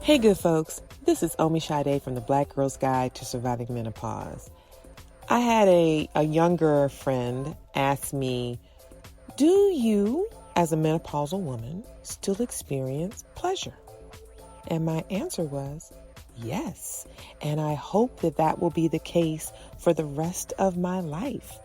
Hey good folks, this is Omi Sade from the Black Girl's Guide to Surviving Menopause. I had a younger friend ask me, do you, as a menopausal woman, still experience pleasure? And my answer was, yes. And I hope that that will be the case for the rest of my life.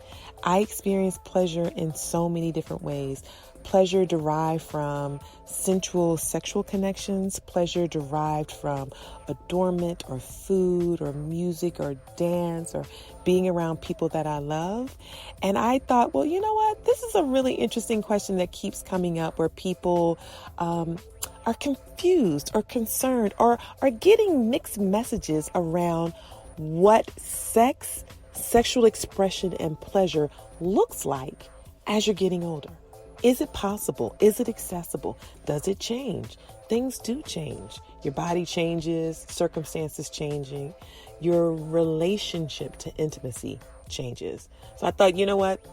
I experience pleasure in so many different ways. Pleasure derived from sensual sexual connections, pleasure derived from adornment or food or music or dance or being around people that I love. And I thought, well, you know what? This is a really interesting question that keeps coming up where people are confused or concerned or are getting mixed messages around what sex, sexual expression, and pleasure looks like as you're getting older. Is it possible? Is it accessible? Does it change? Things do change. Your body changes, circumstances changing, your relationship to intimacy changes. So I thought, you know what?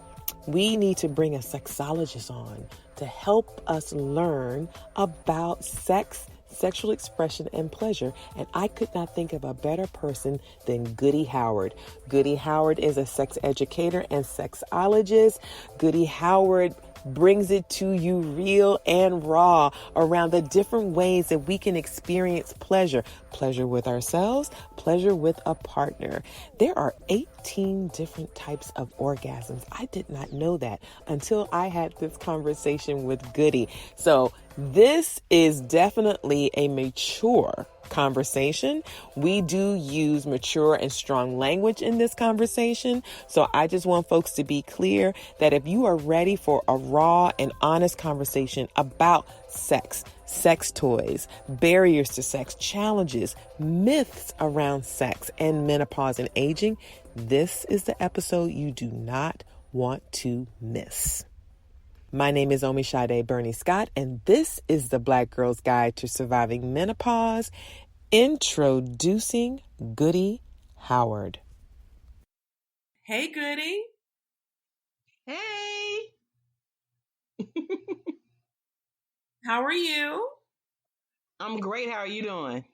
We need to bring a sexologist on to help us learn about sex, sexual expression, and pleasure. And I could not think of a better person than Goody Howard. Goody Howard is a sex educator and sexologist. Goody Howard brings it to you real and raw around the different ways that we can experience pleasure. Pleasure with ourselves, pleasure with a partner. There are 18 different types of orgasms. I did not know that until I had this conversation with Goody. So this is definitely a mature conversation. We do use mature and strong language in this conversation. So I just want folks to be clear that if you are ready for a raw and honest conversation about sex, sex toys, barriers to sex, challenges, myths around sex, and menopause and aging, this is the episode you do not want to miss. My name is Omi Sade Bernie Scott, and this is the Black Girl's Guide to Surviving Menopause, introducing Goody Howard. Hey, Goody. Hey. How are you? I'm great. How are you doing?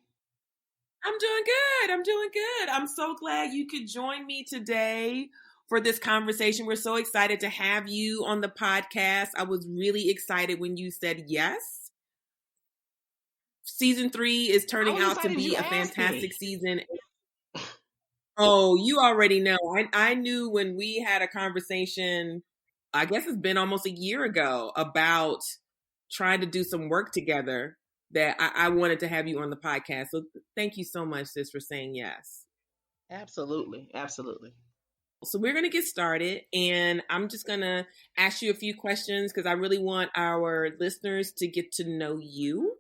I'm doing good. I'm so glad you could join me today for this conversation. We're so excited to have you on the podcast. I was really excited when you said yes. Season 3 is turning out to be a fantastic season. Oh, you already know. I knew when we had a conversation, I guess it's been almost a year ago, about trying to do some work together that I wanted to have you on the podcast. So thank you so much, sis, for saying yes. Absolutely. So we're going to get started, and I'm just going to ask you a few questions because I really want our listeners to get to know you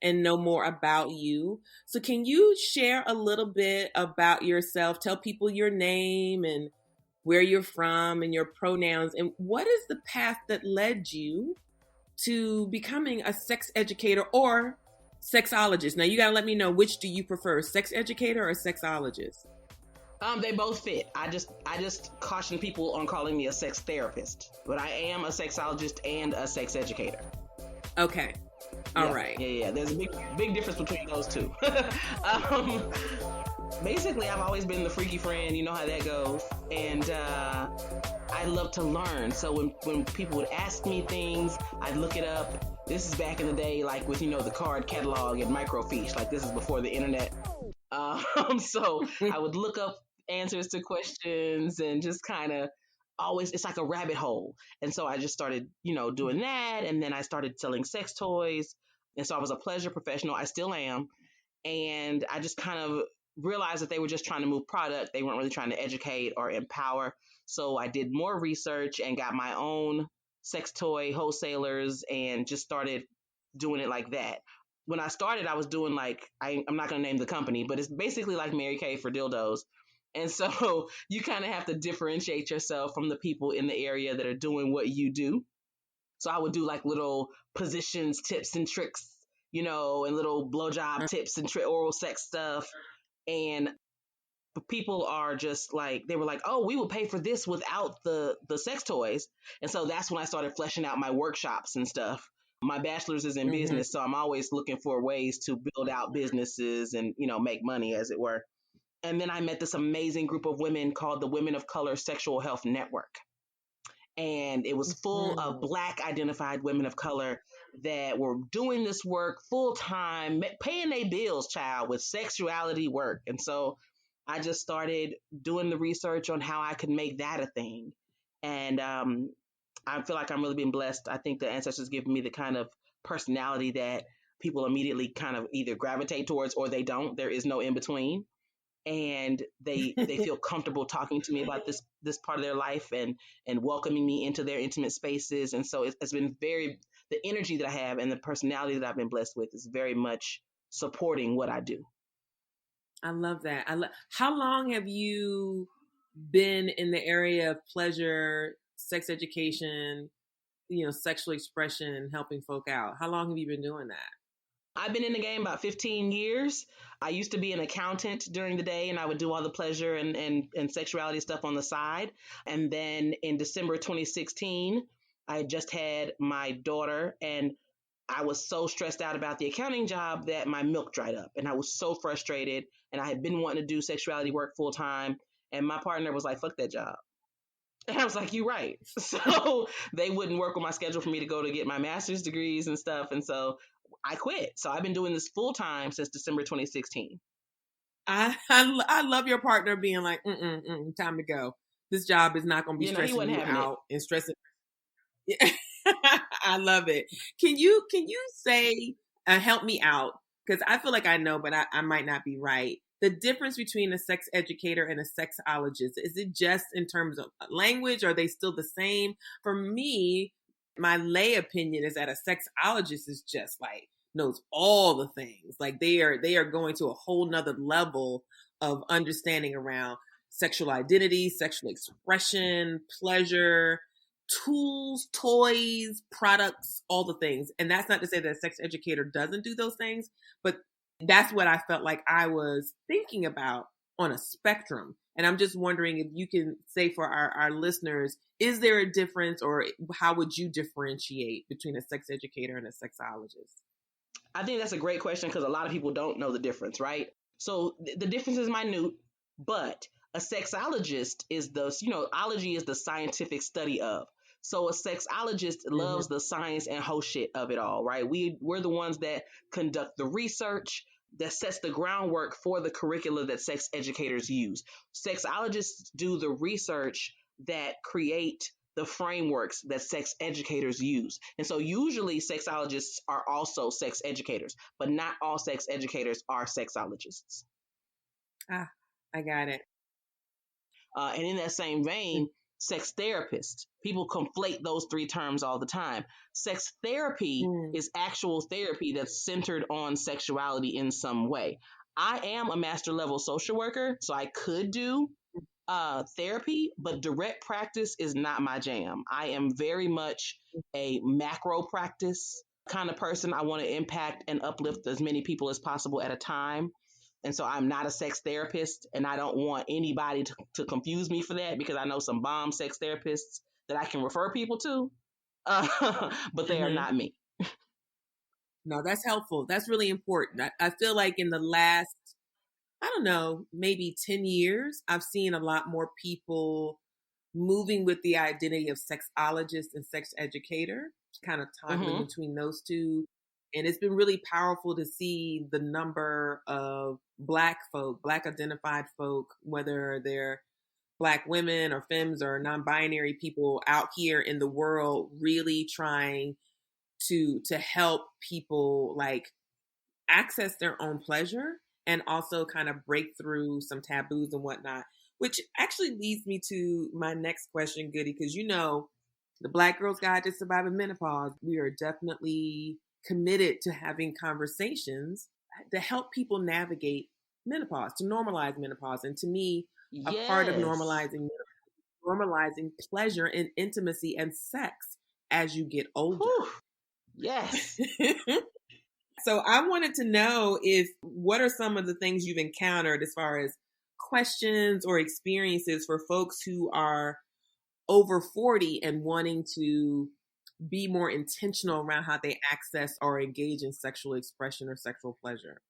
and know more about you. So can you share a little bit about yourself? Tell people your name and where you're from and your pronouns, and what is the path that led you to becoming a sex educator or sexologist? Now you got to let me know, which do you prefer, sex educator or sexologist? They both fit. I just caution people on calling me a sex therapist, but I am a sexologist and a sex educator. Okay. All right. Yeah. There's a big difference between those two. Basically, I've always been the freaky friend. You know how that goes. And I love to learn. So when people would ask me things, I'd look it up. This is back in the day, like with, the card catalog and microfiche. Like this is before the internet. So I would look up answers to questions and just kind of always, it's like a rabbit hole. And so I just started, doing that. And then I started selling sex toys. And so I was a pleasure professional. I still am. And I just kind of realized that they were just trying to move product. They weren't really trying to educate or empower. So I did more research and got my own sex toy wholesalers and just started doing it like that. When I started, I was doing I'm not going to name the company, but it's basically like Mary Kay for dildos. And so you kind of have to differentiate yourself from the people in the area that are doing what you do. So I would do like little positions, tips and tricks, and little blowjob tips and oral sex stuff. And people are just like, they were like, oh, we will pay for this without the sex toys. And so that's when I started fleshing out my workshops and stuff. My bachelor's is in Mm-hmm. business, so I'm always looking for ways to build out businesses and, make money, as it were. And then I met this amazing group of women called the Women of Color Sexual Health Network. And it was full of Mm-hmm. Black identified women of color that were doing this work full time, paying their bills, child, with sexuality work. And so I just started doing the research on how I could make that a thing. And I feel like I'm really being blessed. I think the ancestors give me the kind of personality that people immediately kind of either gravitate towards or they don't. There is no in between, and they feel comfortable talking to me about this part of their life and welcoming me into their intimate spaces. And so it's been very, the energy that I have and the personality that I've been blessed with is very much supporting what I do. I love that. How long have you been in the area of pleasure, sex education, sexual expression, helping folk out? How long have you been doing that? I've been in the game about 15 years. I used to be an accountant during the day, and I would do all the pleasure and sexuality stuff on the side. And then in December 2016, I had just had my daughter, and I was so stressed out about the accounting job that my milk dried up. And I was so frustrated. And I had been wanting to do sexuality work full time. And my partner was like, fuck that job. And I was like, you're right. So they wouldn't work with my schedule for me to go to get my master's degrees and stuff. And so I quit. So I've been doing this full time since December 2016. I love your partner being like, time to go. This job is not going to be He stressing wasn't you having it. out and stressing. I love it. Can you say, help me out? Because I feel like I know, but I might not be right. The difference between a sex educator and a sexologist, is it just in terms of language? Are they still the same? For me, my lay opinion is that a sexologist is just like knows all the things. Like they are going to a whole nother level of understanding around sexual identity, sexual expression, pleasure, tools, toys, products, all the things. And that's not to say that a sex educator doesn't do those things, but that's what I felt like I was thinking about on a spectrum. And I'm just wondering if you can say for our listeners, is there a difference, or how would you differentiate between a sex educator and a sexologist? I think that's a great question because a lot of people don't know the difference, right? So the difference is minute, but a sexologist is ology is the scientific study of. So a sexologist Mm-hmm. loves the science and whole shit of it all, right? We're the ones that conduct the research that sets the groundwork for the curricula that sex educators use. Sexologists do the research that create the frameworks that sex educators use. And so usually sexologists are also sex educators, but not all sex educators are sexologists. Ah, I got it. And in that same vein, sex therapist. People conflate those three terms all the time. Sex therapy Mm-hmm. is actual therapy that's centered on sexuality in some way. I am a master level social worker, so I could do therapy, but direct practice is not my jam. I am very much a macro practice kind of person. I want to impact and uplift as many people as possible at a time. And so I'm not a sex therapist, and I don't want anybody to confuse me for that, because I know some bomb sex therapists that I can refer people to, but they are Mm-hmm. not me. No, that's helpful. That's really important. I feel like in the last, I don't know, maybe 10 years, I've seen a lot more people moving with the identity of sexologist and sex educator, kind of toggling Mm-hmm. between those two. And it's been really powerful to see the number of Black folk, Black identified folk, whether they're Black women or femmes or non-binary people out here in the world, really trying to help people like access their own pleasure and also kind of break through some taboos and whatnot. Which actually leads me to my next question, Goody, because the Black Girls Guide to Surviving Menopause, we are definitely committed to having conversations to help people navigate menopause, to normalize menopause. And to me, a part of Yes. normalizing pleasure and intimacy and sex as you get older. Whew. Yes. So I wanted to know what are some of the things you've encountered as far as questions or experiences for folks who are over 40 and wanting to be more intentional around how they access or engage in sexual expression or sexual pleasure?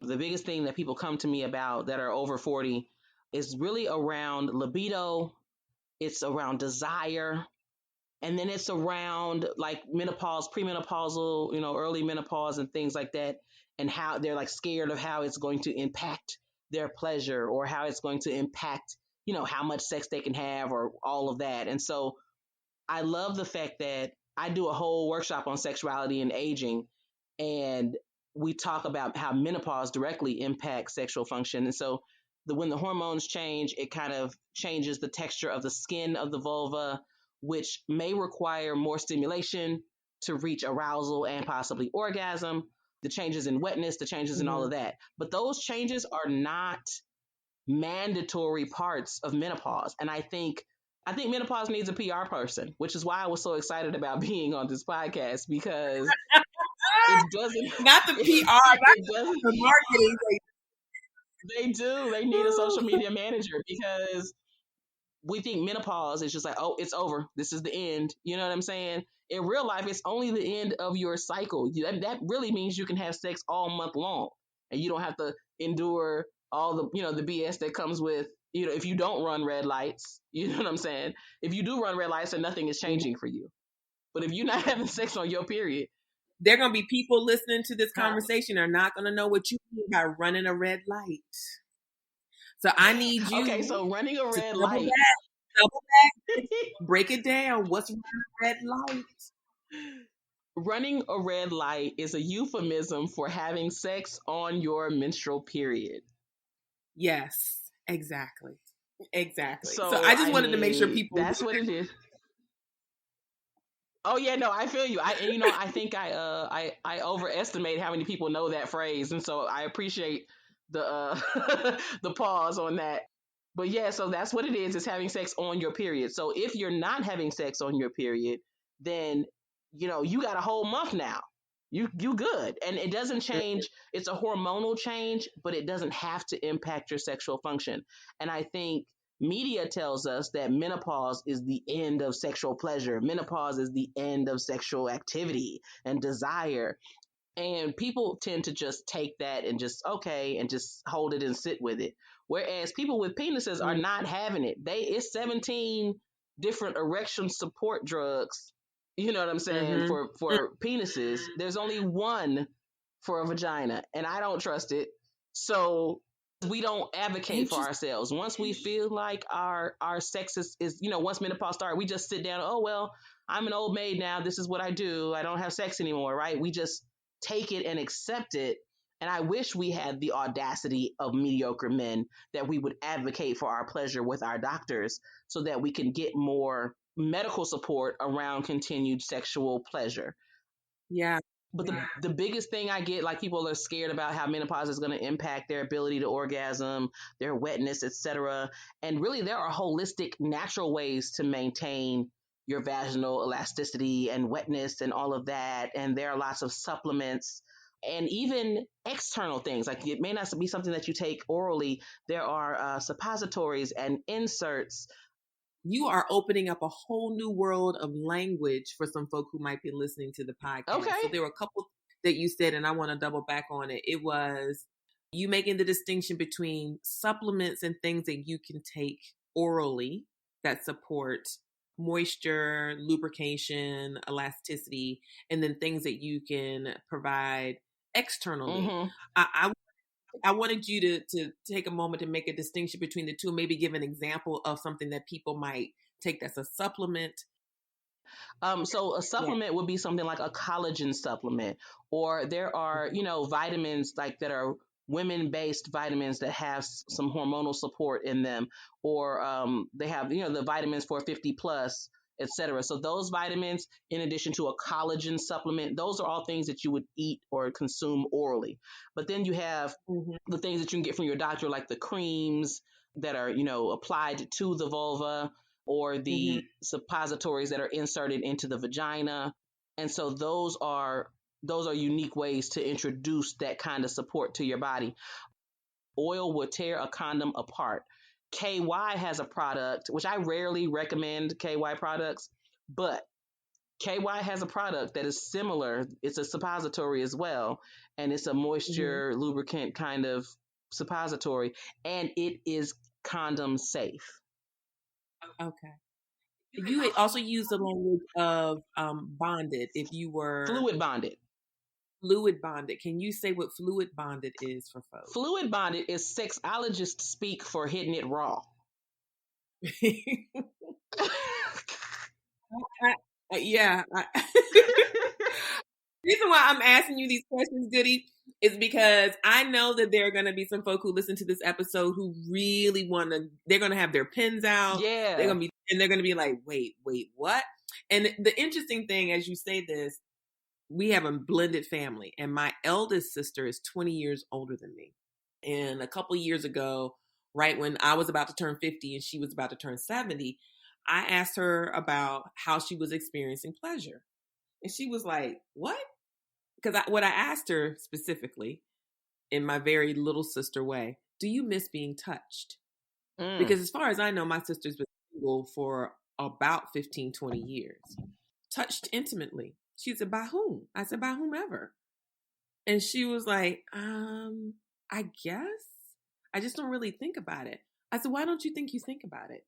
The biggest thing that people come to me about that are over 40 is really around libido. It's around desire. And then it's around like menopause, premenopausal, early menopause and things like that. And how they're like scared of how it's going to impact their pleasure or how it's going to impact, how much sex they can have or all of that. And so I love the fact that I do a whole workshop on sexuality and aging, and we talk about how menopause directly impacts sexual function. And so when the hormones change, it kind of changes the texture of the skin of the vulva, which may require more stimulation to reach arousal and possibly orgasm, the changes in wetness, the changes in all of that. But those changes are not mandatory parts of menopause. And I think menopause needs a PR person, which is why I was so excited about being on this podcast, because it doesn't Not the PR, it doesn't the marketing. they do. They need a social media manager, because we think menopause is just like, oh, it's over. This is the end. You know what I'm saying? In real life, it's only the end of your cycle. That really means you can have sex all month long, and you don't have to endure all the BS that comes with, if you don't run red lights. You know what I'm saying? If you do run red lights, then nothing is changing for you. But if you're not having sex on your period, there are going to be people listening to this conversation are not going to know what you mean by running a red light. So I need you. Okay, so running a red light. Double back, break it down. What's running a red light? Running a red light is a euphemism for having sex on your menstrual period. Yes, exactly. So I just wanted to make sure people. That's what it is. Oh yeah, no, I feel you. I think I overestimate how many people know that phrase, and so I appreciate the the pause on that. But yeah, so that's what it is having sex on your period. So if you're not having sex on your period, then you got a whole month now. You good, and it doesn't change. It's a hormonal change, but it doesn't have to impact your sexual function. And I think media tells us that menopause is the end of sexual pleasure. Menopause is the end of sexual activity and desire. And people tend to just take that and just hold it and sit with it. Whereas people with penises are not having it. It's 17 different erection support drugs. You know what I'm saying? For penises, there's only one for a vagina, and I don't trust it. So we don't advocate for ourselves. Once we feel like our sex is once menopause starts, we just sit down. Oh well, I'm an old maid now. This is what I do. I don't have sex anymore, right? We just take it and accept it. And I wish we had the audacity of mediocre men, that we would advocate for our pleasure with our doctors so that we can get more medical support around continued sexual pleasure. Yeah. But the biggest thing I get, like, people are scared about how menopause is going to impact their ability to orgasm, their wetness, etc. And really, there are holistic, natural ways to maintain your vaginal elasticity and wetness and all of that. And there are lots of supplements and even external things. Like, it may not be something that you take orally. There are suppositories and inserts. You are opening up a whole new world of language for some folk who might be listening to the podcast. Okay. So there were a couple that you said, and I want to double back on it. It was you making the distinction between supplements and things that you can take orally that support moisture, lubrication, elasticity, and then things that you can provide externally. I wanted you to take a moment to make a distinction between the two, maybe give an example of something that people might take that's a supplement. So a supplement would be something like a collagen supplement, or there are, vitamins like that are women-based vitamins that have some hormonal support in them, or they have, the vitamins for 50 plus, etc. So those vitamins, in addition to a collagen supplement, those are all things that you would eat or consume orally. But then you have the things that you can get from your doctor, like the creams that are, applied to the vulva, or the suppositories that are inserted into the vagina. And so those are unique ways to introduce that kind of support to your body. Oil will tear a condom apart. KY has a product, which I rarely recommend KY products, but KY has a product that is similar. It's a suppository as well, and it's a moisture lubricant kind of suppository, and it is condom safe. Okay. You also use the language of bonded. If you were fluid bonded. Fluid bonded. Can you say what fluid bonded is for folks? Fluid bonded is sexologist speak for hitting it raw. Yeah. Reason why I'm asking you these questions, Goody, is because I know that there are going to be some folk who listen to this episode who really want to. They're going to have their pens out. Yeah, they're going to be like, wait, what? And the interesting thing, as you say this, we have a blended family, and my eldest sister is 20 years older than me. And a couple years ago, right when I was about to turn 50 and she was about to turn 70, I asked her about how she was experiencing pleasure. And she was like, what? Because what I asked her specifically, in my very little sister way, do you miss being touched? Because as far as I know, my sister's been single for about 15, 20 years. Touched intimately. She said, by whom? I said, by whomever. And she was like, I guess. I just don't really think about it. I said, why don't you think about it?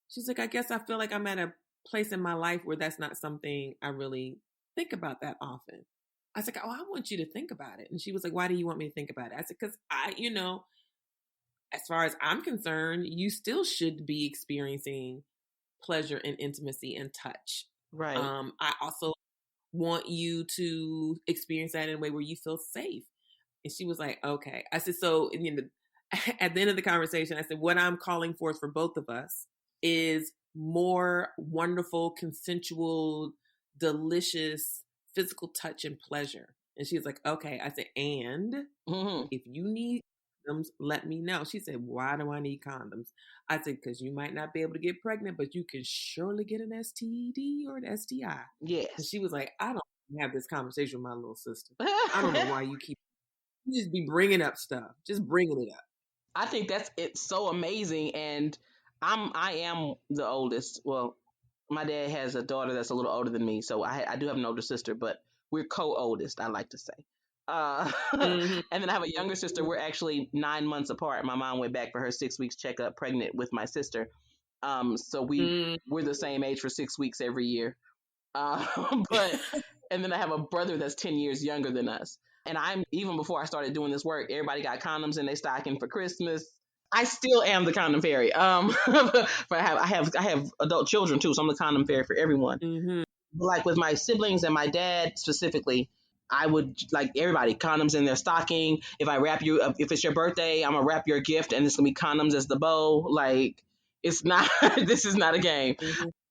She's like, I guess I feel like I'm at a place in my life where that's not something I really think about that often. I was like, oh, I want you to think about it. And she was like, why do you want me to think about it? I said, because as far as I'm concerned, you still should be experiencing pleasure and intimacy and touch. Right. I also want you to experience that in a way where you feel safe. And she was like, okay. I said, so at the end of the conversation, I said, what I'm calling for both of us is more wonderful, consensual, delicious physical touch and pleasure. And she was like, okay. I said, and if you need condoms, let me know. She said, why do I need condoms? I said, because you might not be able to get pregnant, but you can surely get an STD or an STI. Yes. And she was like, I don't have this conversation with my little sister. I don't know why you just be bringing up stuff. Just bringing it up. I think it's so amazing. And I am the oldest. Well, my dad has a daughter that's a little older than me, so I do have an older sister, but we're co-oldest, I like to say. And then I have a younger sister. We're actually 9 months apart. My mom went back for her 6 weeks checkup, pregnant with my sister. So we're the same age for 6 weeks every year. But and then I have a brother that's 10 years younger than us. And even before I started doing this work, everybody got condoms in their stocking for Christmas. I still am the condom fairy. But I have adult children too, so I'm the condom fairy for everyone. Like with my siblings and my dad specifically, I would like everybody condoms in their stocking. If I wrap you up, if it's your birthday, I'm gonna wrap your gift, and it's gonna be condoms as the bow. Like it's not. This is not a game.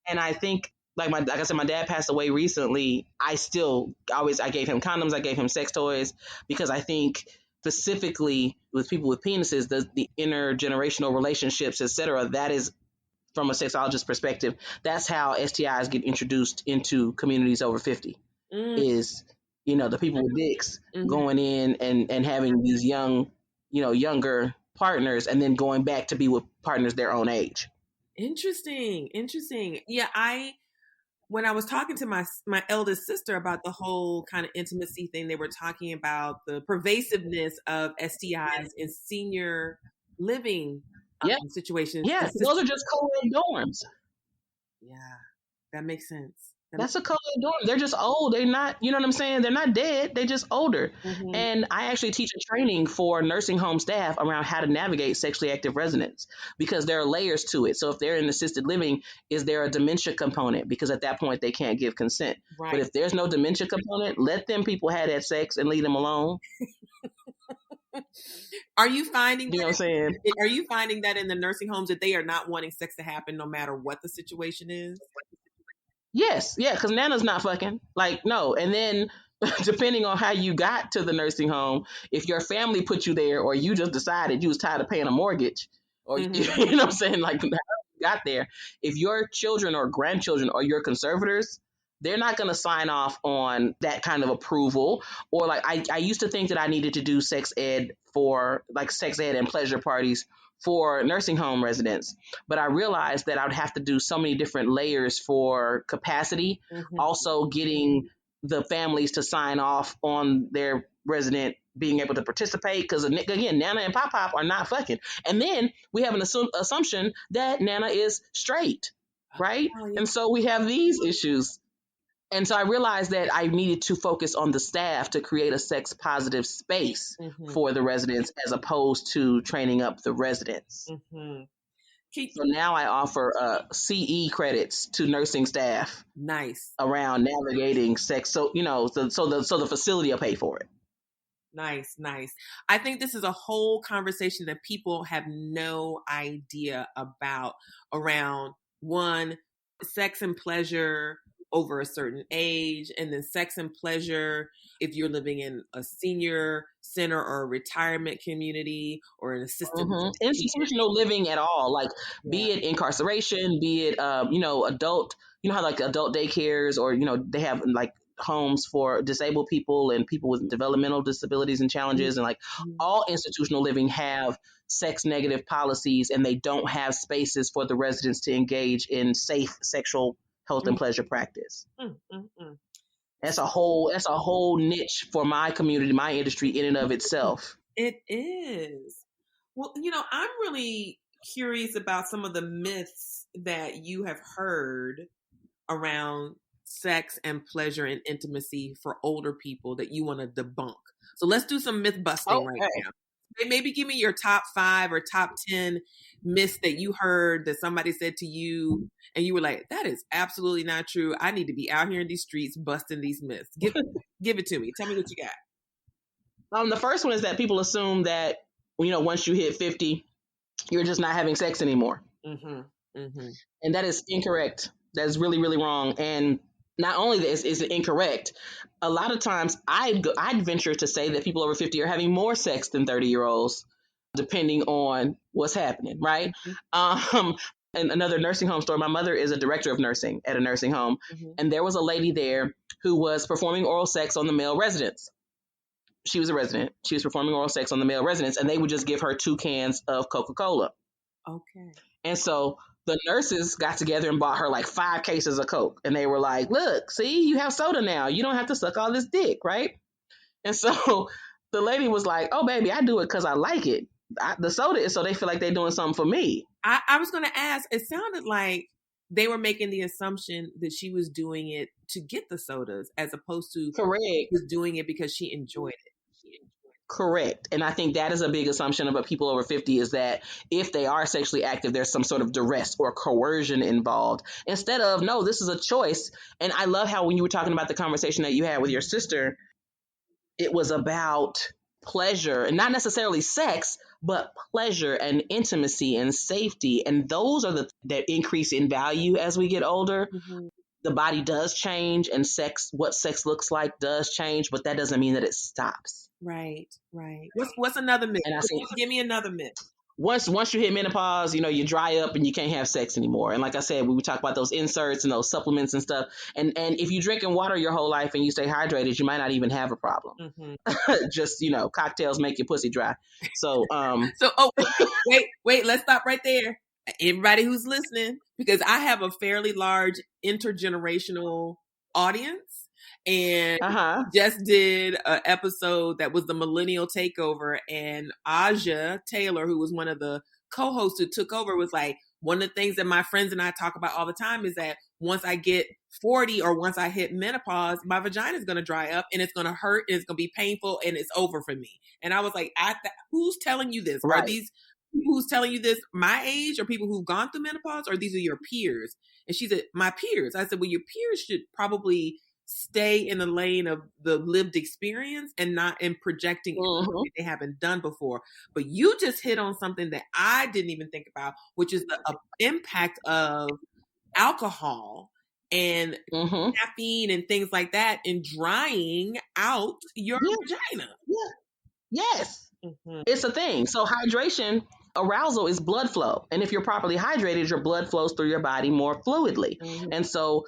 And I think like I said, my dad passed away recently. I gave him condoms. I gave him sex toys because I think specifically with people with penises, the intergenerational relationships, etc. That is, from a sexologist perspective, that's how STIs get introduced into communities over 50. Is the people with dicks going in and having these younger partners, and then going back to be with partners their own age. Interesting. Yeah, when I was talking to my eldest sister about the whole kind of intimacy thing, they were talking about the pervasiveness of STIs in senior living situations. Yeah, those are just co-ed dorms. Yeah, that makes sense. That's a co-ed dorm. They're just old. They're not, you know what I'm saying? They're not dead. They're just older. And I actually teach a training for nursing home staff around how to navigate sexually active residents, because there are layers to it. So if they're in assisted living, is there a dementia component? Because at that point, they can't give consent. Right. But if there's no dementia component, let them people have that sex and leave them alone. Are you finding you know what I'm saying? Are you finding that in the nursing homes that they are not wanting sex to happen no matter what the situation is? Yes, yeah, because Nana's not fucking. Like, no. And then depending on how you got to the nursing home, if your family put you there or you just decided you was tired of paying a mortgage, or you know what I'm saying, like how you got there, if your children or grandchildren are your conservators, they're not going to sign off on that kind of approval. Or like, I used to think that I needed to do sex ed and pleasure parties for nursing home residents. But I realized that I would have to do so many different layers for capacity, also getting the families to sign off on their resident being able to participate. Because again, Nana and Pop Pop are not fucking. And then we have an assumption that Nana is straight, right? Oh, yeah. And so we have these issues. And so I realized that I needed to focus on the staff to create a sex positive space for the residents as opposed to training up the residents. So now I offer CE credits to nursing staff. Nice. Around navigating sex. So, so the facility will pay for it. Nice. I think this is a whole conversation that people have no idea about around, one, sex and pleasure over a certain age, and then sex and pleasure if you're living in a senior center or a retirement community or an assisted institutional living at all, like be it incarceration, be it adult, how like adult daycares, or they have like homes for disabled people and people with developmental disabilities and challenges, and like all institutional living have sex negative policies, and they don't have spaces for the residents to engage in safe sexual health and pleasure practice. That's a whole niche for my community, my industry in and of itself. It is. Well, I'm really curious about some of the myths that you have heard around sex and pleasure and intimacy for older people that you want to debunk. So let's do some myth busting right now. Maybe give me your top 5 or top 10 myths that you heard that somebody said to you and you were like, that is absolutely not true. I need to be out here in these streets busting these myths. Give it to me. Tell me what you got. The first one is that people assume that, once you hit 50, you're just not having sex anymore. And that is incorrect. That's really, really wrong. And not only is it incorrect, a lot of times I'd venture to say that people over 50 are having more sex than 30-year-olds, depending on what's happening, right? And another nursing home story, my mother is a director of nursing at a nursing home, and there was a lady there who was performing oral sex on the male residents. She was a resident. She was performing oral sex on the male residents, and they would just give her 2 cans of Coca-Cola. Okay. And so the nurses got together and bought her like 5 cases of Coke. And they were like, look, see, you have soda now. You don't have to suck all this dick, right? And so the lady was like, oh, baby, I do it because I like it. The soda is so they feel like they're doing something for me. I was going to ask, it sounded like they were making the assumption that she was doing it to get the sodas as opposed to correct. She was doing it because she enjoyed it. Correct. And I think that is a big assumption about people over 50 is that if they are sexually active, there's some sort of duress or coercion involved instead of, no, this is a choice. And I love how when you were talking about the conversation that you had with your sister, it was about pleasure and not necessarily sex, but pleasure and intimacy and safety. And those are that increase in value as we get older. The body does change and what sex looks like does change, but that doesn't mean that it stops. Right. What's another myth? And I think, give me another myth. Once you hit menopause, you dry up and you can't have sex anymore. And like I said, we would talk about those inserts and those supplements and stuff. And if you drinking water your whole life and you stay hydrated, you might not even have a problem. Just, cocktails make your pussy dry. So, wait, let's stop right there. Everybody who's listening, because I have a fairly large intergenerational audience. And just did an episode that was the Millennial Takeover, and Aja Taylor, who was one of the co-hosts who took over, was like, one of the things that my friends and I talk about all the time is that once I get 40 or once I hit menopause, my vagina is going to dry up and it's going to hurt and it's going to be painful and it's over for me. And I was like, who's telling you this? Right. Are these people who's telling you this my age or people who've gone through menopause, or these are your peers? And she said, my peers. I said, well, your peers should probably stay in the lane of the lived experience and not in projecting something they haven't done before. But you just hit on something that I didn't even think about, which is the impact of alcohol and caffeine and things like that in drying out your vagina. Yeah. Yes. It's a thing. So hydration, arousal is blood flow. And if you're properly hydrated, your blood flows through your body more fluidly. And so,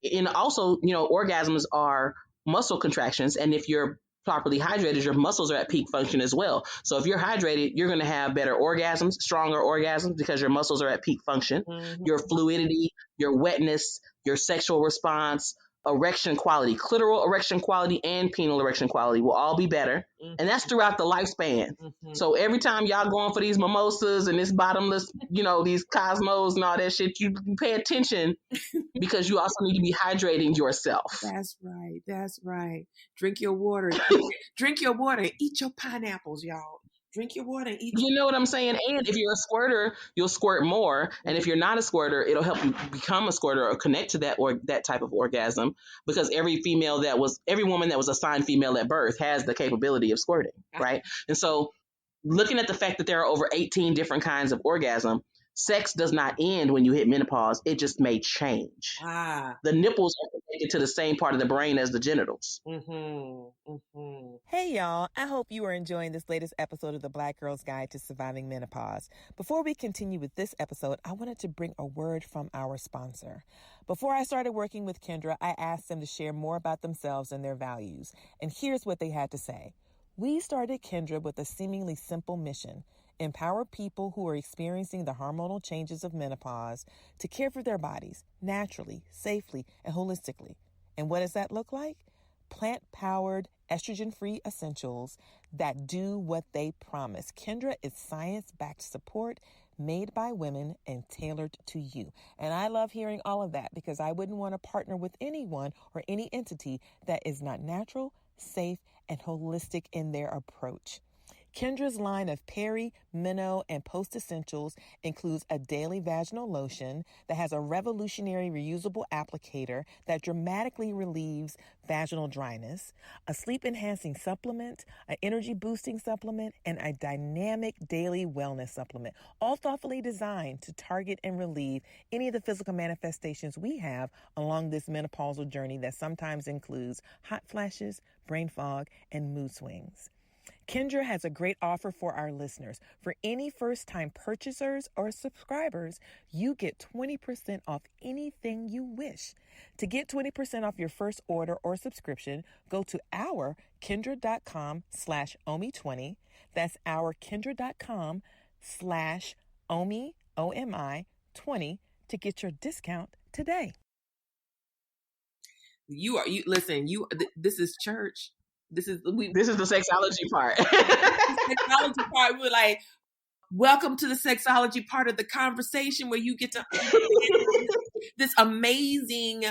and also, orgasms are muscle contractions. And if you're properly hydrated, your muscles are at peak function as well. So if you're hydrated, you're going to have better orgasms, stronger orgasms, because your muscles are at peak function. Your fluidity, your wetness, your sexual response, erection quality, clitoral erection quality, and penile erection quality will all be better. And that's throughout the lifespan. So every time y'all going for these mimosas and this bottomless, these Cosmos and all that shit, you pay attention because you also need to be hydrating yourself. That's right. That's right. Drink your water. Drink your water and eat your pineapples, y'all. Drink your water and eat. You know what I'm saying? And if you're a squirter, you'll squirt more. And if you're not a squirter, it'll help you become a squirter or connect to that or that type of orgasm, because every woman that was assigned female at birth has the capability of squirting, right? And so looking at the fact that there are over 18 different kinds of orgasm, sex does not end when you hit menopause. It just may change. The nipples are connected to the same part of the brain as the genitals. Hey, y'all. I hope you are enjoying this latest episode of the Black Girl's Guide to Surviving Menopause. Before we continue with this episode, I wanted to bring a word from our sponsor. Before I started working with Kendra, I asked them to share more about themselves and their values. And here's what they had to say. We started Kendra with a seemingly simple mission: empower people who are experiencing the hormonal changes of menopause to care for their bodies naturally, safely, and holistically. And what does that look like? Plant-powered, estrogen-free essentials that do what they promise. Kendra is science-backed support made by women and tailored to you. And I love hearing all of that, because I wouldn't want to partner with anyone or any entity that is not natural, safe, and holistic in their approach. Kendra's line of peri, meno, and post essentials includes a daily vaginal lotion that has a revolutionary reusable applicator that dramatically relieves vaginal dryness, a sleep-enhancing supplement, an energy-boosting supplement, and a dynamic daily wellness supplement, all thoughtfully designed to target and relieve any of the physical manifestations we have along this menopausal journey that sometimes includes hot flashes, brain fog, and mood swings. Kendra has a great offer for our listeners. For any first-time purchasers or subscribers, you get 20% off anything you wish. To get 20% off your first order or subscription, go to ourkendra.com/Omi20. That's ourkendra.com/Omi, OMI20 to get your discount today. This is church. This is the sexology part. The sexology part. We're like, welcome to the sexology part of the conversation where you get to this amazing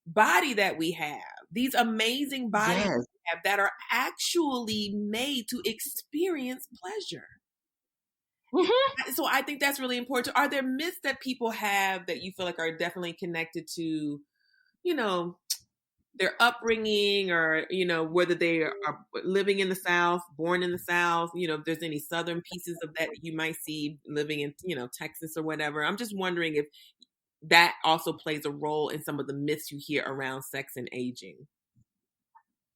body that we have. These amazing bodies we have that are actually made to experience pleasure. So I think that's really important. Are there myths that people have that you feel like are definitely connected to, their upbringing, or, whether they are living in the South, born in the South, if there's any Southern pieces of that you might see living in, Texas or whatever. I'm just wondering if that also plays a role in some of the myths you hear around sex and aging.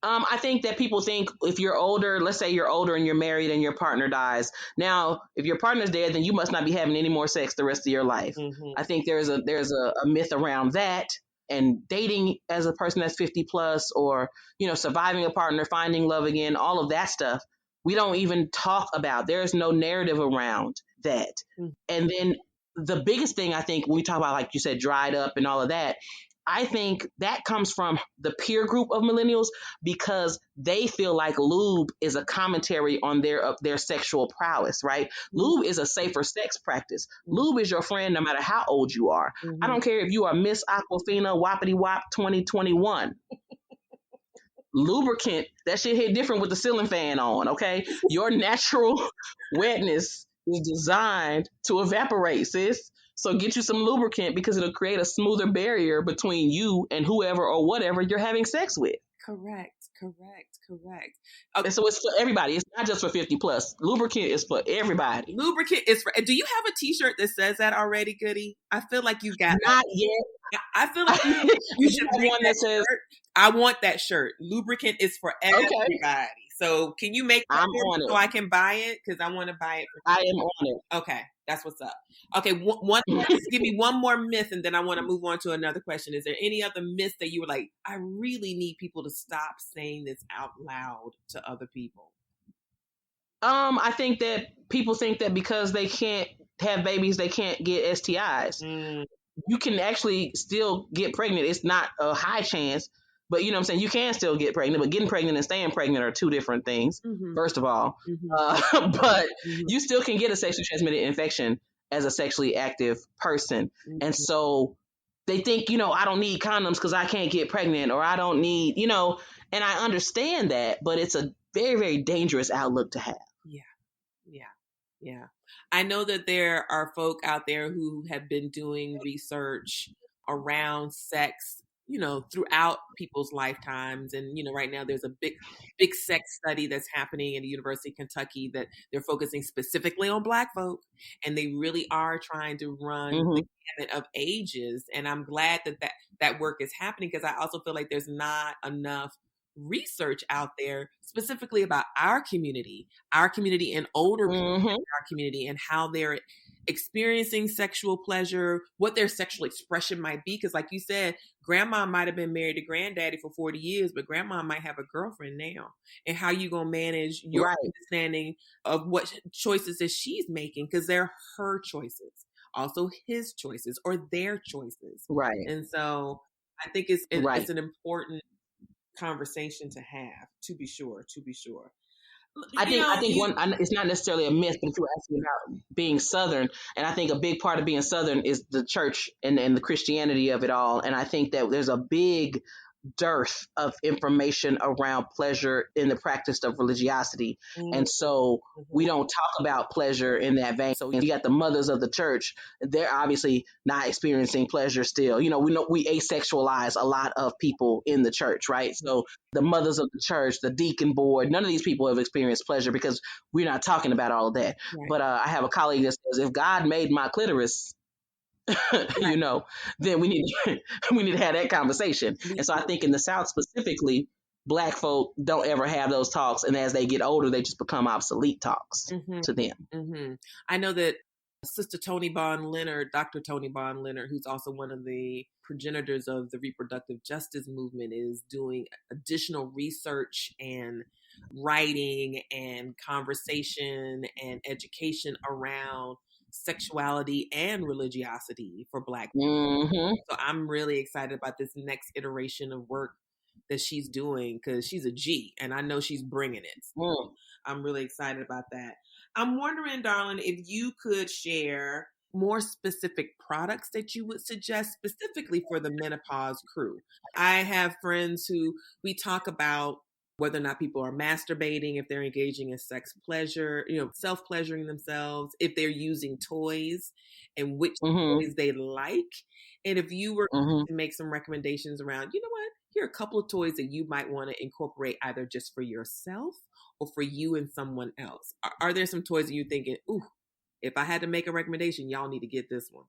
I think that people think if you're older, let's say you're older and you're married and your partner dies. Now, if your partner's dead, then you must not be having any more sex the rest of your life. I think there's a myth around that. And dating as a person that's 50 plus, or, surviving a partner, finding love again, all of that stuff, we don't even talk about. There's no narrative around that. And then the biggest thing, I think, when we talk about, like you said, dried up and all of that, I think that comes from the peer group of millennials, because they feel like lube is a commentary on their sexual prowess, right? Lube is a safer sex practice. Lube is your friend no matter how old you are. I don't care if you are Miss Aquafina Whoppity Wop 2021. Lubricant, that shit hit different with the ceiling fan on, okay? Your natural wetness is designed to evaporate, sis. So get you some lubricant, because it'll create a smoother barrier between you and whoever or whatever you're having sex with. Correct. Okay. And so it's for everybody. It's not just for 50 plus. Lubricant is for everybody. Lubricant is for. Do you have a T-shirt that says that already, Goody? I feel like you got not yet. I feel like you should have one that says, "I want that shirt." Lubricant is for everybody. Okay. So can you make I'm that on so it. I can buy it? Because I want to buy it. I am on it. Okay, that's what's up. Okay, just give me one more myth, and then I want to move on to another question. Is there any other myth that you were like, I really need people to stop saying this out loud to other people? I think that people think that because they can't have babies, they can't get STIs. You can actually still get pregnant. It's not a high chance, but you know what I'm saying? You can still get pregnant, but getting pregnant and staying pregnant are two different things, first of all. But you still can get a sexually transmitted infection as a sexually active person. And so they think, I don't need condoms because I can't get pregnant, or I don't need, and I understand that, but it's a very, very dangerous outlook to have. Yeah. I know that there are folk out there who have been doing research around sex, throughout people's lifetimes. And, right now there's a big sex study that's happening at the University of Kentucky that they're focusing specifically on Black folk. And they really are trying to run the gamut of ages. And I'm glad that work is happening, because I also feel like there's not enough research out there specifically about our community and older people in our community, and how they're experiencing sexual pleasure, what their sexual expression might be. Because like you said, grandma might have been married to granddaddy for 40 years, but grandma might have a girlfriend now. And how you going to manage your understanding of what choices that she's making, because they're her choices, also his choices, or their choices. Right. And so I think it's an important conversation to have, to be sure. I think it's not necessarily a myth, but if you were asking about being Southern, and I think a big part of being Southern is the church and the Christianity of it all. And I think that there's a big dearth of information around pleasure in the practice of religiosity. And so we don't talk about pleasure in that vein. So you got the mothers of the church, they're obviously not experiencing pleasure still. We know we asexualize a lot of people in the church, right? So the mothers of the church, the deacon board, none of these people have experienced pleasure because we're not talking about all of that. Right. But I have a colleague that says, if God made my clitoris, then we need to have that conversation. And so I think in the South specifically, Black folk don't ever have those talks, and as they get older, they just become obsolete talks to them. I know that Sister Toni Bond Leonard, Dr. Toni Bond Leonard, who's also one of the progenitors of the reproductive justice movement, is doing additional research and writing and conversation and education around sexuality and religiosity for Black people. So I'm really excited about this next iteration of work that she's doing, because she's a G and I know she's bringing it. So I'm really excited about that. I'm wondering, darling, if you could share more specific products that you would suggest specifically for the menopause crew. I have friends who we talk about whether or not people are masturbating, if they're engaging in sex pleasure, self-pleasuring themselves, if they're using toys and which toys they like. And if you were to make some recommendations around, here are a couple of toys that you might want to incorporate either just for yourself or for you and someone else. Are there some toys that you're thinking, ooh, if I had to make a recommendation, y'all need to get this one?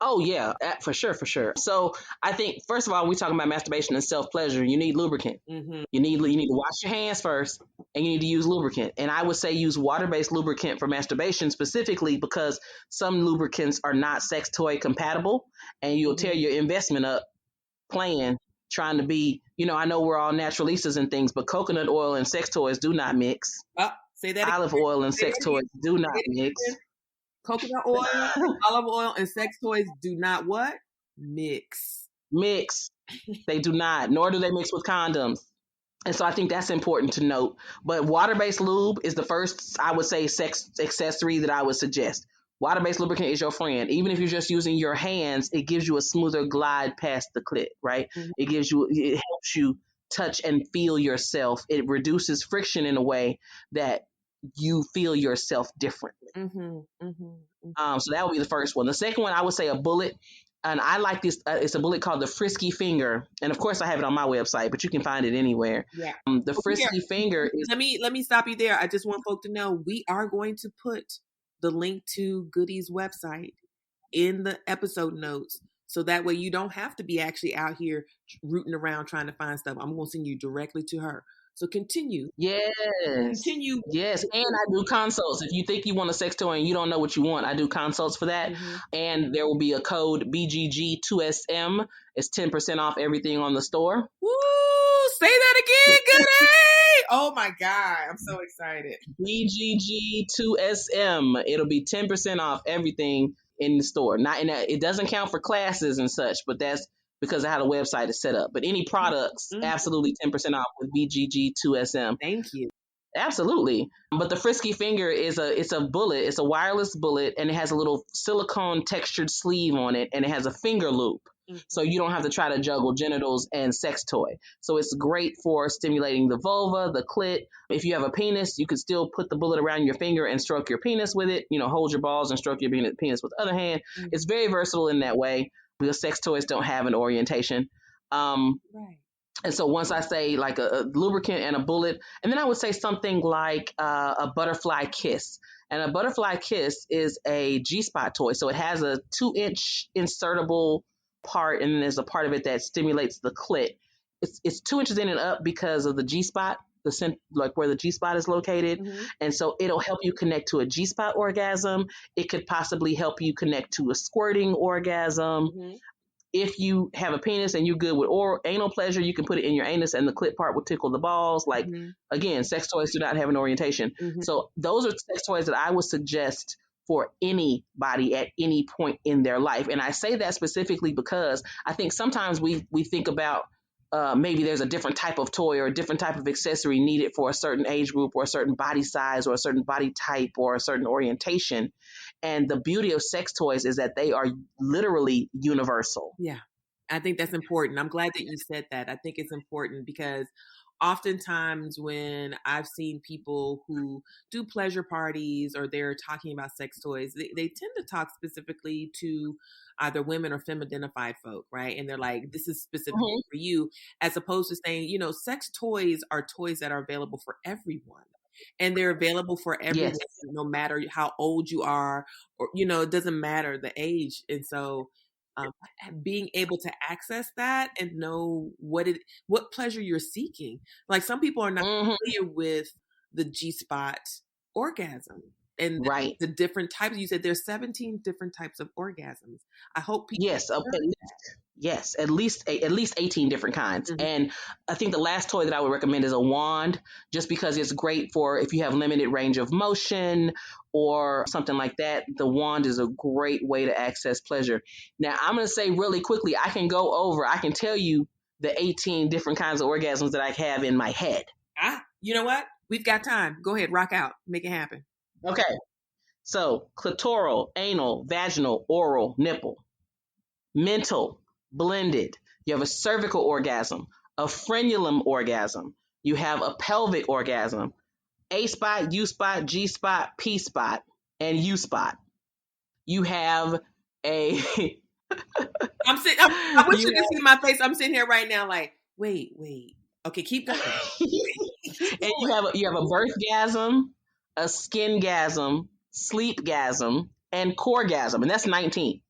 Oh, yeah, for sure. So I think, first of all, we're talking about masturbation and self-pleasure. You need lubricant. You need to wash your hands first, and you need to use lubricant. And I would say use water-based lubricant for masturbation specifically because some lubricants are not sex toy compatible, and you'll tear your investment up trying to be, I know we're all naturalistas and things, but coconut oil and sex toys do not mix. Say that Olive oil and sex toys do not mix. Coconut oil, olive oil, and sex toys do not what? Mix. They do not, nor do they mix with condoms. And so I think that's important to note. But water-based lube is the first, I would say, sex accessory that I would suggest. Water-based lubricant is your friend. Even if you're just using your hands, it gives you a smoother glide past the clit, right? It helps you touch and feel yourself. It reduces friction in a way that you feel yourself differently. So that would be the first one. The second one, I would say a bullet. And I like this. It's a bullet called the Frisky Finger. And of course I have it on my website, but you can find it anywhere. Yeah. The Frisky Finger is... Let me stop you there. I just want folk to know we are going to put the link to Goody's website in the episode notes. So that way you don't have to be actually out here rooting around trying to find stuff. I'm going to send you directly to her. So continue. Yes. Continue. Yes. And I do consults. If you think you want a sex toy and you don't know what you want, I do consults for that. Mhm. And there will be a code BGG2SM. It's 10% off everything on the store. Woo! Say that again, Goody! Oh my God, I'm so excited. BGG2SM. It'll be 10% off everything in the store. Not in that, it doesn't count for classes and such, but that's because of how the website is set up. But any products, absolutely 10% off with BGG2SM. Thank you. Absolutely. But the Frisky Finger it's a bullet. It's a wireless bullet, and it has a little silicone textured sleeve on it, and it has a finger loop. So you don't have to try to juggle genitals and sex toy. So it's great for stimulating the vulva, the clit. If you have a penis, you could still put the bullet around your finger and stroke your penis with it. Hold your balls and stroke your penis with the other hand. It's very versatile in that way because sex toys don't have an orientation. Right. And so once I say like a lubricant and a bullet, and then I would say something like a butterfly kiss. And a butterfly kiss is a G-spot toy. So it has a 2-inch insertable part, and then there's a part of it that stimulates the clit. It's 2 inches in and up because of the G-spot, like where the G-spot is located. And so it'll help you connect to a G-spot orgasm. It could possibly help you connect to a squirting orgasm. If you have a penis and you're good with anal pleasure, you can put it in your anus and the clit part will tickle the balls. Like, again, sex toys do not have an orientation. So those are sex toys that I would suggest for anybody at any point in their life. And I say that specifically because I think sometimes we think about maybe there's a different type of toy or a different type of accessory needed for a certain age group or a certain body size or a certain body type or a certain orientation. And the beauty of sex toys is that they are literally universal. Yeah, I think that's important. I'm glad that you said that. I think it's important because oftentimes when I've seen people who do pleasure parties or they're talking about sex toys, they tend to talk specifically to either women or femme-identified folk, right? And they're like, this is specifically for you, as opposed to saying, sex toys are toys that are available for everyone. And they're available for everyone, no matter how old you are, or, it doesn't matter the age. And so being able to access that and know what pleasure you're seeking. Like some people are not familiar with the G-spot orgasm and the different types. You said there's 17 different types of orgasms. I hope people Yes, at least 18 different kinds. And I think the last toy that I would recommend is a wand, just because it's great for if you have limited range of motion or something like that. The wand is a great way to access pleasure. Now, I'm going to say really quickly, I can tell you the 18 different kinds of orgasms that I have in my head. You know what? We've got time. Go ahead, rock out. Make it happen. Okay. So clitoral, anal, vaginal, oral, nipple, mental, blended. You have a cervical orgasm, a frenulum orgasm. You have a pelvic orgasm, A spot, U spot, G spot, P spot, and U spot. You have a. I wish you could see my face. I'm sitting here right now, like, wait. Okay, keep going. And you have a birthgasm, a skingasm, sleepgasm, and coregasm, and that's 19.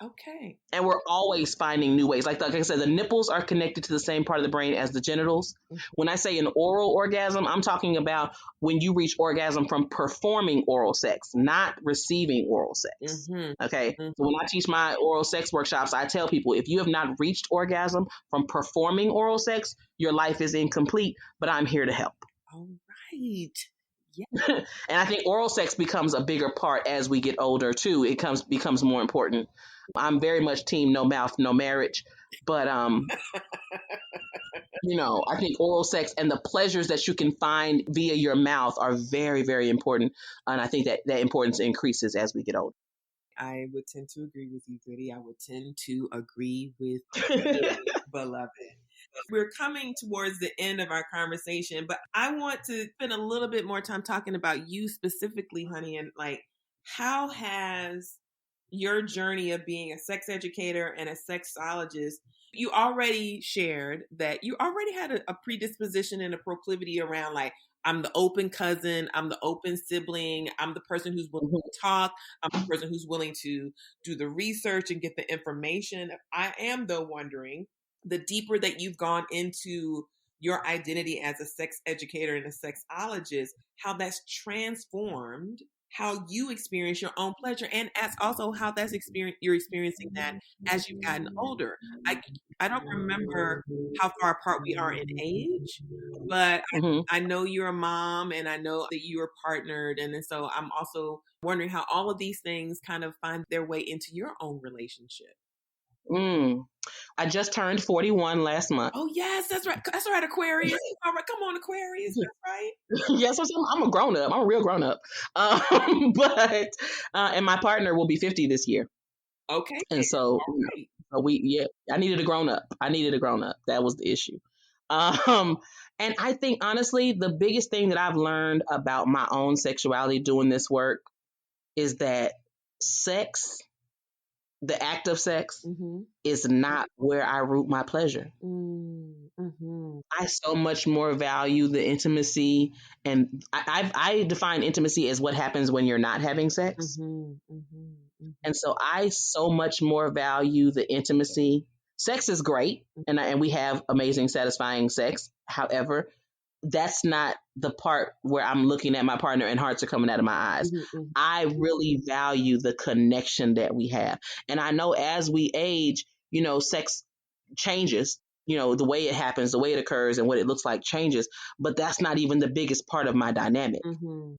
Okay. And we're always finding new ways. Like I said, the nipples are connected to the same part of the brain as the genitals. When I say an oral orgasm, I'm talking about when you reach orgasm from performing oral sex, not receiving oral sex. Okay. So when I teach my oral sex workshops, I tell people, if you have not reached orgasm from performing oral sex, your life is incomplete, but I'm here to help. All right. Yeah. And I think oral sex becomes a bigger part as we get older too. It becomes more important. I'm very much team no mouth, no marriage, but I think oral sex and the pleasures that you can find via your mouth are very, very important. And I think that importance increases as we get older. I would tend to agree with you, Goody. I would tend to agree with you, beloved. We're coming towards the end of our conversation, but I want to spend a little bit more time talking about you specifically, honey, and like, how has your journey of being a sex educator and a sexologist, you already shared that you already had a predisposition and a proclivity around like, I'm the open cousin, I'm the open sibling, I'm the person who's willing to talk, I'm the person who's willing to do the research and get the information. I am though wondering, the deeper that you've gone into your identity as a sex educator and a sexologist, how that's transformed how you experience your own pleasure, and as also how that's you're experiencing that as you've gotten older. I don't remember how far apart we are in age, but I know you're a mom and I know that you are partnered. And then so I'm also wondering how all of these things kind of find their way into your own relationship. I just turned 41 last month. Oh, yes, that's right. That's right, Aquarius. All right, come on, Aquarius. That's right. Yes, I'm a grown up. I'm a real grown up. But and my partner will be 50 this year. Okay. And so, I needed a grown up. That was the issue. And I think honestly, the biggest thing that I've learned about my own sexuality doing this work is that sex, the act of sex, is not where I root my pleasure. I so much more value the intimacy, and I define intimacy as what happens when you're not having sex. And so I so much more value the intimacy. Sex is great, and we have amazing, satisfying sex. However, that's not the part where I'm looking at my partner and hearts are coming out of my eyes. I really value the connection that we have. And I know as we age, sex changes, the way it happens, the way it occurs and what it looks like changes, but that's not even the biggest part of my dynamic.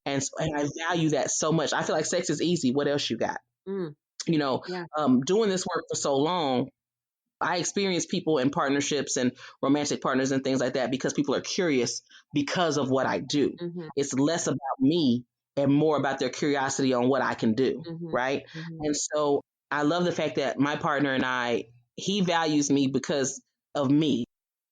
And I value that so much. I feel like sex is easy. What else you got? Doing this work for so long, I experience people in partnerships and romantic partners and things like that because people are curious because of what I do. It's less about me and more about their curiosity on what I can do. Right. And so I love the fact that my partner and he values me because of me,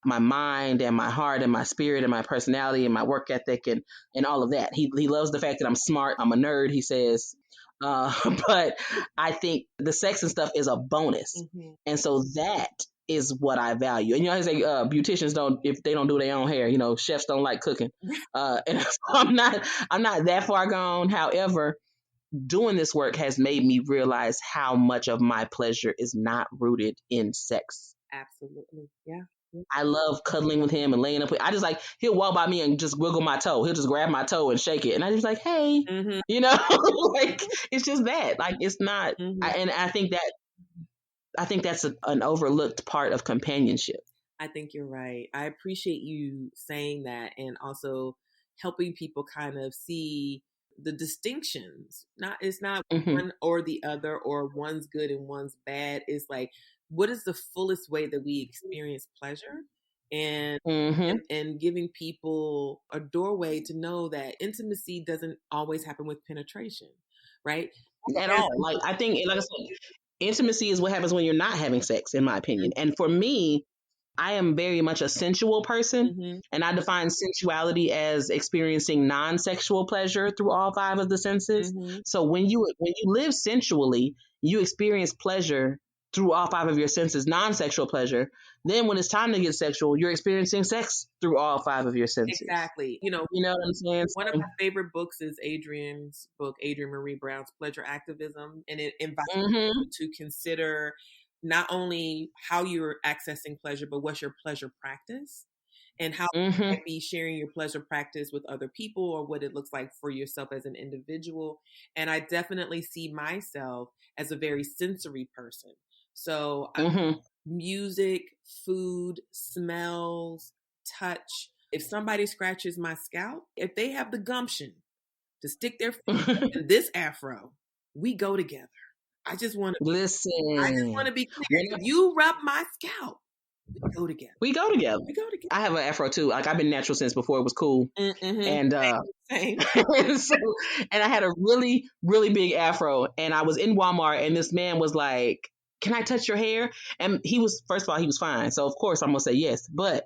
my mind and my heart and my spirit and my personality and my work ethic and all of that. He loves the fact that I'm smart. I'm a nerd, he says. But I think the sex and stuff is a bonus. And so that is what I value. And I say beauticians if they don't do their own hair, chefs don't like cooking. And so I'm not that far gone. However, doing this work has made me realize how much of my pleasure is not rooted in sex. Absolutely. Yeah. I love cuddling with him and laying up. I just he'll walk by me and just wiggle my toe. He'll just grab my toe and shake it. And I just hey, it's just that, it's not. And I think that's an overlooked part of companionship. I think you're right. I appreciate you saying that and also helping people kind of see the distinctions. It's not one or the other, or one's good and one's bad. It's what is the fullest way that we experience pleasure, and giving people a doorway to know that intimacy doesn't always happen with penetration, right? At all. I think, like I said, intimacy is what happens when you're not having sex, in my opinion. And for me, I am very much a sensual person, and I define sensuality as experiencing non-sexual pleasure through all 5 of the senses. So when you live sensually, you experience pleasure through all 5 of your senses, non-sexual pleasure. Then when it's time to get sexual, you're experiencing sex through all 5 of your senses. Exactly. You know what I'm saying? One of my favorite books is Adrienne's book, Adrienne Marie Brown's Pleasure Activism. And it invites you to consider not only how you're accessing pleasure, but what's your pleasure practice, and how you might be sharing your pleasure practice with other people, or what it looks like for yourself as an individual. And I definitely see myself as a very sensory person. So music, food, smells, touch. If somebody scratches my scalp, if they have the gumption to stick their finger in this afro, we go together. I just want to listen. I just want to be clear. If you rub my scalp, we go together. We go together. I have an afro too. I've been natural since before it was cool. And same. And I had a really, really big afro, and I was in Walmart, and this man was like, "Can I touch your hair?" And first of all, he was fine. So of course I'm gonna say yes. But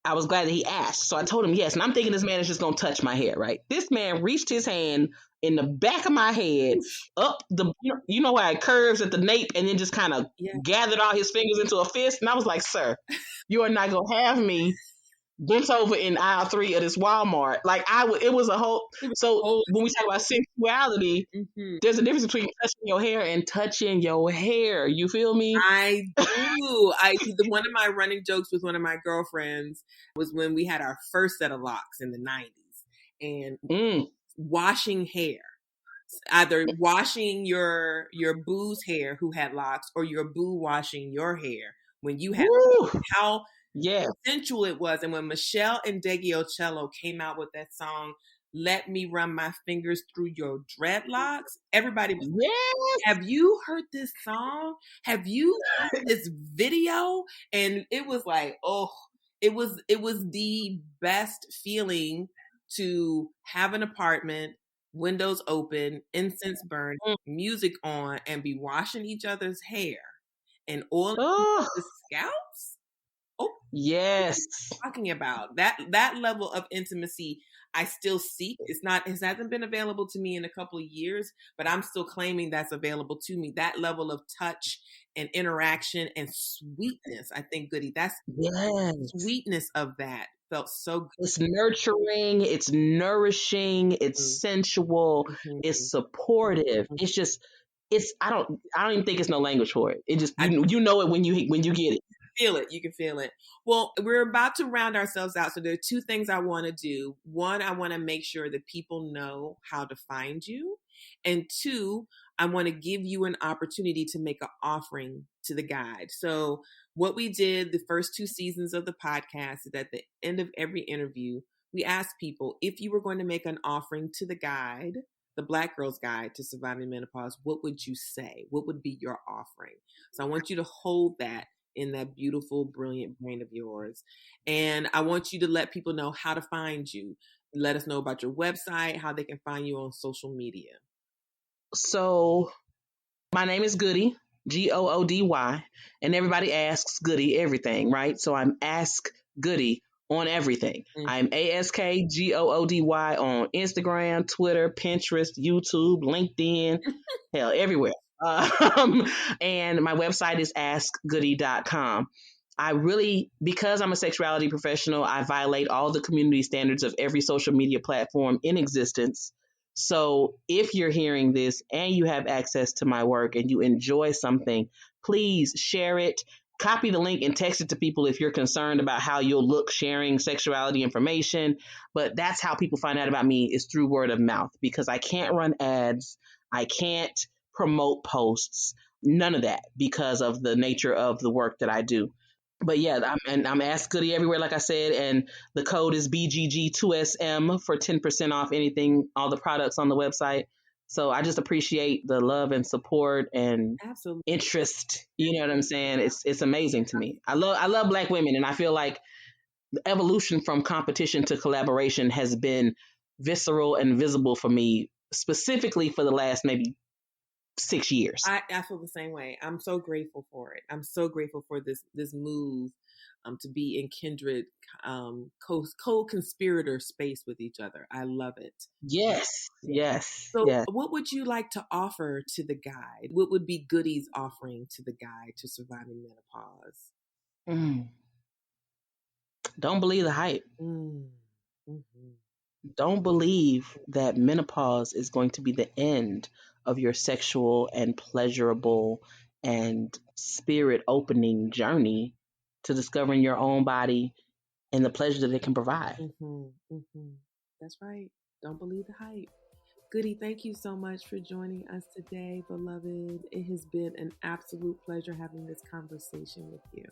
I was glad that he asked. So I told him yes. And I'm thinking this man is just gonna touch my hair, right? This man reached his hand in the back of my head, up the, where it curves at the nape, and then just kind of gathered all his fingers into a fist. And I was like, "Sir, you are not gonna have me bent over in aisle 3 of this Walmart. Like it was a whole. So when we talk about sexuality, there's a difference between touching your hair and touching your hair. You feel me? I do. One of my running jokes with one of my girlfriends was when we had our first set of locks in the 90s and washing hair. Either washing your boo's hair who had locks or your boo washing your hair when you had locks. How sensual it was. And when Michelle and Deggiocello came out with that song, Let Me Run My Fingers Through Your Dreadlocks, everybody was like, have you heard this song? Have you seen this video? And it was like, it was the best feeling to have an apartment, windows open, incense burning, music on, and be washing each other's hair and oiling the scalps. Yes. Talking about that level of intimacy I still seek. It hasn't been available to me in a couple of years, but I'm still claiming that's available to me. That level of touch and interaction and sweetness. I think, Goody, that's sweetness of that felt so good. It's nurturing, it's nourishing, it's sensual, it's supportive. It's just, I don't even think it's no language for it. It just, you know it when you get it. You can feel it. Well, we're about to round ourselves out. So there are two things I want to do. One, I want to make sure that people know how to find you. And two, I want to give you an opportunity to make an offering to the guide. So what we did the first 2 seasons of the podcast is at the end of every interview, we asked people, if you were going to make an offering to the guide, the Black Girl's Guide to Surviving Menopause, what would you say? What would be your offering? So I want you to hold that in that beautiful, brilliant brain of yours. And I want you to let people know how to find you. Let us know about your website, how they can find you on social media. So my name is Goody, Goody, and everybody asks Goody everything, right? So I'm Ask Goody on everything. I'm AskGoody on Instagram, Twitter, Pinterest, YouTube, LinkedIn, hell, everywhere. And my website is askgoody.com. Because I'm a sexuality professional, I violate all the community standards of every social media platform in existence. So if you're hearing this and you have access to my work and you enjoy something, please share it. Copy the link and text it to people if you're concerned about how you'll look sharing sexuality information. But that's how people find out about me, is through word of mouth, because I can't run ads. I can't promote posts, none of that, because of the nature of the work that I do. But yeah, I'm Ask Goody everywhere, like I said, and the code is BGG2SM for 10% off anything, all the products on the website. So I just appreciate the love and support and interest. You know what I'm saying? It's amazing to me. I love Black women, and I feel like the evolution from competition to collaboration has been visceral and visible for me, specifically for the last maybe 6 years. I feel the same way. I'm so grateful for it. I'm so grateful for this move to be in kindred co-conspirator space with each other. I love it. Yes. So what would you like to offer to the guide? What would be Goody's offering to the guide to surviving menopause? Don't believe the hype. Don't believe that menopause is going to be the end of your sexual and pleasurable and spirit opening journey to discovering your own body and the pleasure that it can provide. That's right. Don't believe the hype. Goody, thank you so much for joining us today, beloved. It has been an absolute pleasure having this conversation with you.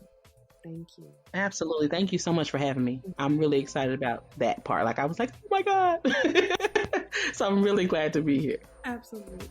Thank you. Absolutely. Thank you so much for having me. I'm really excited about that part. Like, I was like, oh my God. So I'm really glad to be here. Absolutely.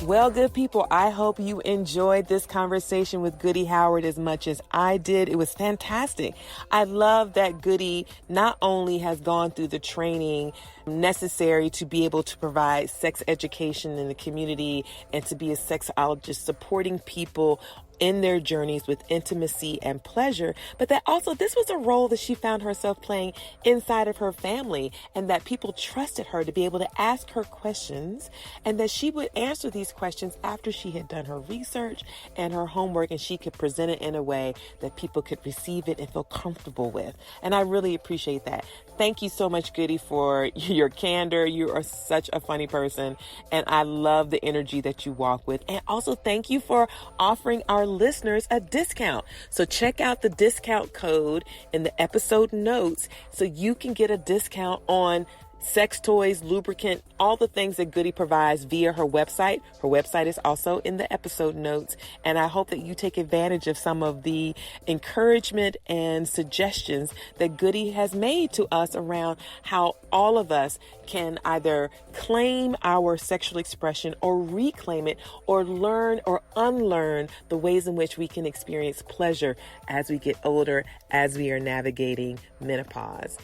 Well, good people, I hope you enjoyed this conversation with Goody Howard as much as I did. It was fantastic. I love that Goody not only has gone through the training necessary to be able to provide sex education in the community and to be a sexologist supporting people in their journeys with intimacy and pleasure, but that also this was a role that she found herself playing inside of her family, and that people trusted her to be able to ask her questions, and that she would answer these questions after she had done her research and her homework, and she could present it in a way that people could receive it and feel comfortable with. And I really appreciate that. Thank you so much, Goody, for your candor. You are such a funny person, and I love the energy that you walk with. And also thank you for offering our listeners a discount. So check out the discount code in the episode notes so you can get a discount on sex toys, lubricant, all the things that Goody provides via her website. Her website is also in the episode notes. And I hope that you take advantage of some of the encouragement and suggestions that Goody has made to us around how all of us can either claim our sexual expression or reclaim it, or learn or unlearn the ways in which we can experience pleasure as we get older, as we are navigating menopause.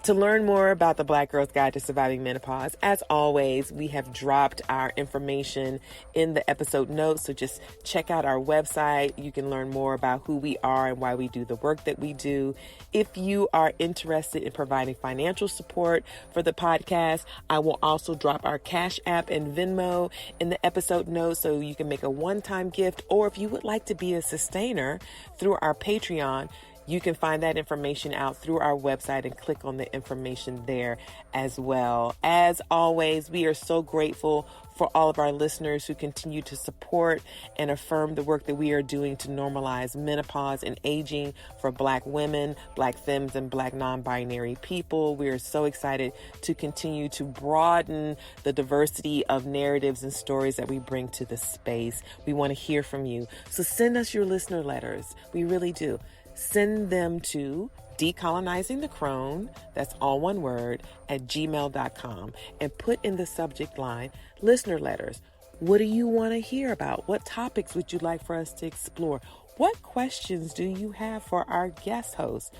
To learn more about the Black Girl's Guide to Surviving Menopause, as always, we have dropped our information in the episode notes. So just check out our website. You can learn more about who we are and why we do the work that we do. If you are interested in providing financial support for the podcast, I will also drop our Cash App and Venmo in the episode notes so you can make a one-time gift. Or if you would like to be a sustainer through our Patreon, you can find that information out through our website and click on the information there as well. As always, we are so grateful for all of our listeners who continue to support and affirm the work that we are doing to normalize menopause and aging for Black women, Black femmes, and Black non-binary people. We are so excited to continue to broaden the diversity of narratives and stories that we bring to the space. We want to hear from you. So send us your listener letters. We really do. Send them to decolonizingthecrone, that's all one word, at gmail.com, and put in the subject line, listener letters. What do you want to hear about? What topics would you like for us to explore? What questions do you have for our guest host?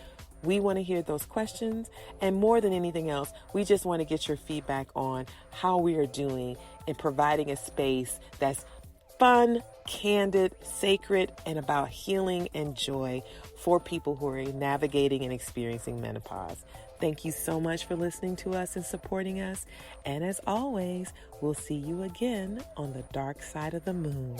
We want to hear those questions, and more than anything else, we just want to get your feedback on how we are doing in providing a space that's fun, candid, sacred, and about healing and joy for people who are navigating and experiencing menopause. Thank you so much for listening to us and supporting us. And as always, we'll see you again on the dark side of the moon.